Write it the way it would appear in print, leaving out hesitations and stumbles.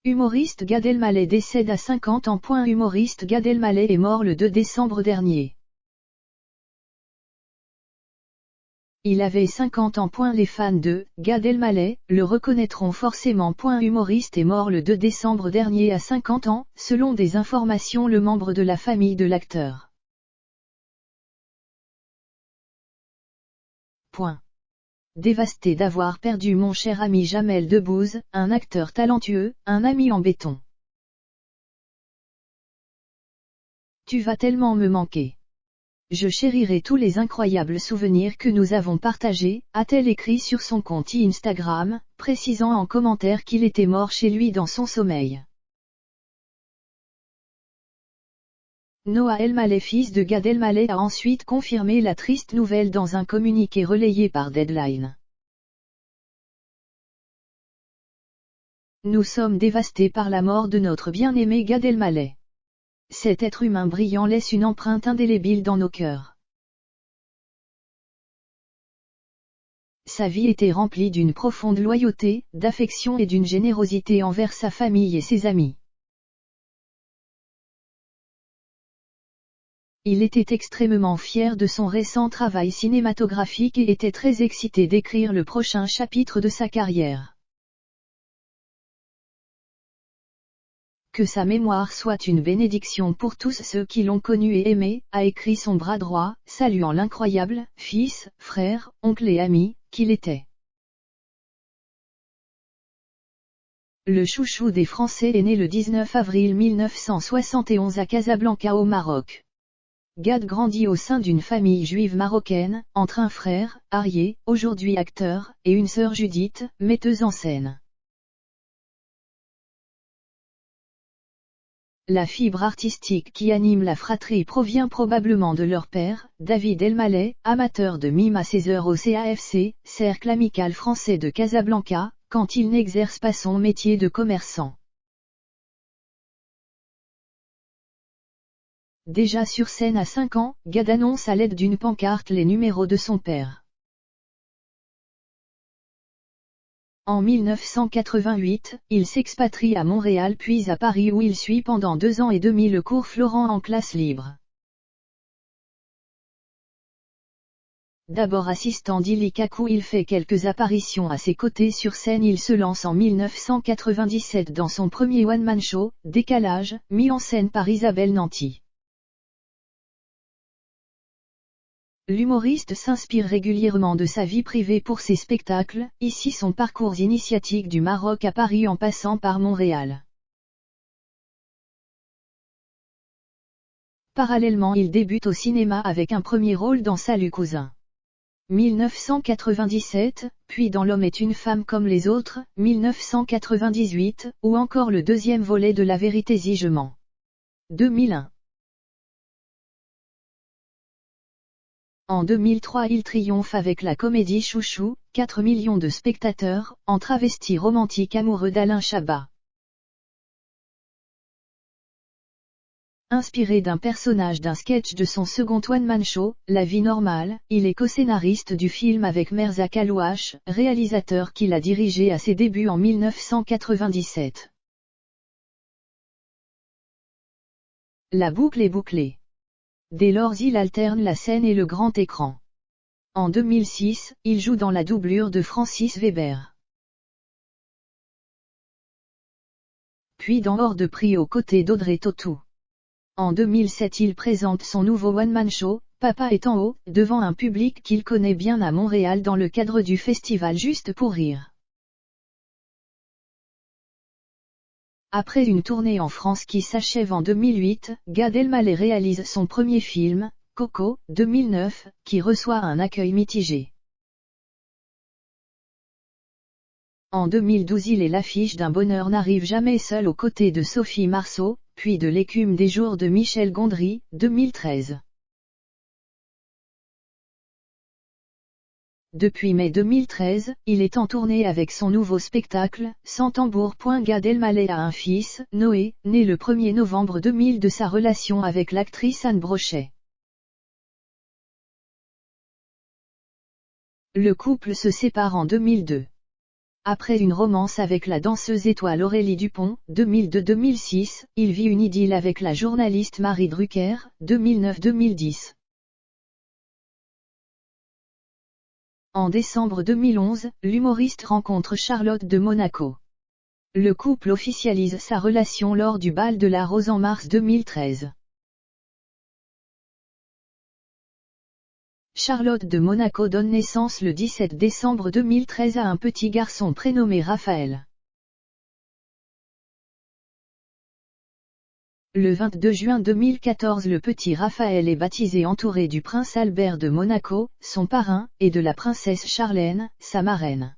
Humoriste Gad Elmaleh décède à 50 ans. Humoriste Gad Elmaleh est mort le 2 décembre dernier. Il avait 50 ans. Les fans de Gad Elmaleh le reconnaîtront forcément. Humoriste est mort le 2 décembre dernier à 50 ans, selon des informations. Le membre de la famille de l'acteur. Dévasté d'avoir perdu mon cher ami Jamel Debbouze, un acteur talentueux, un ami en béton. Tu vas tellement me manquer. Je chérirai tous les incroyables souvenirs que nous avons partagés, a-t-elle écrit sur son compte Instagram, précisant en commentaire qu'il était mort chez lui dans son sommeil. Noah Elmaleh, fils de Gad Elmaleh, a ensuite confirmé la triste nouvelle dans un communiqué relayé par Deadline. Nous sommes dévastés par la mort de notre bien-aimé Gad Elmaleh. Cet être humain brillant laisse une empreinte indélébile dans nos cœurs. Sa vie était remplie d'une profonde loyauté, d'affection et d'une générosité envers sa famille et ses amis. Il était extrêmement fier de son récent travail cinématographique et était très excité d'écrire le prochain chapitre de sa carrière. Que sa mémoire soit une bénédiction pour tous ceux qui l'ont connu et aimé, a écrit son bras droit, saluant l'incroyable fils, frère, oncle et ami qu'il était. Le chouchou des Français est né le 19 avril 1971 à Casablanca au Maroc. Gad grandit au sein d'une famille juive marocaine, entre un frère, Arié, aujourd'hui acteur, et une sœur Judith, metteuse en scène. La fibre artistique qui anime la fratrie provient probablement de leur père, David Elmaleh, amateur de mime à 16h au CAFC, cercle amical français de Casablanca, quand il n'exerce pas son métier de commerçant. Déjà sur scène à 5 ans, Gad annonce à l'aide d'une pancarte les numéros de son père. En 1988, il s'expatrie à Montréal puis à Paris où il suit pendant 2 ans et demi le cours Florent en classe libre. D'abord assistant d'Ili Kaku, il fait quelques apparitions à ses côtés sur scène. Il se lance en 1997 dans son premier one-man show, Décalage, mis en scène par Isabelle Nanty. L'humoriste s'inspire régulièrement de sa vie privée pour ses spectacles, ici son parcours initiatique du Maroc à Paris en passant par Montréal. Parallèlement, il débute au cinéma avec un premier rôle dans Salut cousin. 1997, puis dans L'homme est une femme comme les autres, 1998, ou encore le deuxième volet de La vérité si je mens. 2001. En 2003, il triomphe avec la comédie Chouchou, 4 millions de spectateurs, en travesti romantique amoureux d'Alain Chabat. Inspiré d'un personnage d'un sketch de son second one-man show, La vie normale, il est co-scénariste du film avec Merzak Alouache, réalisateur qu'il a dirigé à ses débuts en 1997. La boucle est bouclée. Dès lors il alterne la scène et le grand écran. En 2006, il joue dans la doublure de Francis Weber. Puis dans Hors de prix aux côtés d'Audrey Tautou. En 2007 il présente son nouveau one-man show, Papa est en haut, devant un public qu'il connaît bien à Montréal dans le cadre du festival Juste pour rire. Après une tournée en France qui s'achève en 2008, Gad Elmaleh réalise son premier film, Coco, 2009, qui reçoit un accueil mitigé. En 2012 il est l'affiche d'Un bonheur n'arrive jamais seul aux côtés de Sophie Marceau, puis de L'écume des jours de Michel Gondry, 2013. Depuis mai 2013, il est en tournée avec son nouveau spectacle, Sans tambour. Gad Elmaleh a un fils, Noé, né le 1er novembre 2000 de sa relation avec l'actrice Anne Brochet. Le couple se sépare en 2002. Après une romance avec la danseuse étoile Aurélie Dupont, 2002-2006, il vit une idylle avec la journaliste Marie Drucker, 2009-2010. En décembre 2011, l'humoriste rencontre Charlotte de Monaco. Le couple officialise sa relation lors du bal de la Rose en mars 2013. Charlotte de Monaco donne naissance le 17 décembre 2013 à un petit garçon prénommé Raphaël. Le 22 juin 2014, le petit Raphaël est baptisé entouré du prince Albert de Monaco, son parrain, et de la princesse Charlène, sa marraine.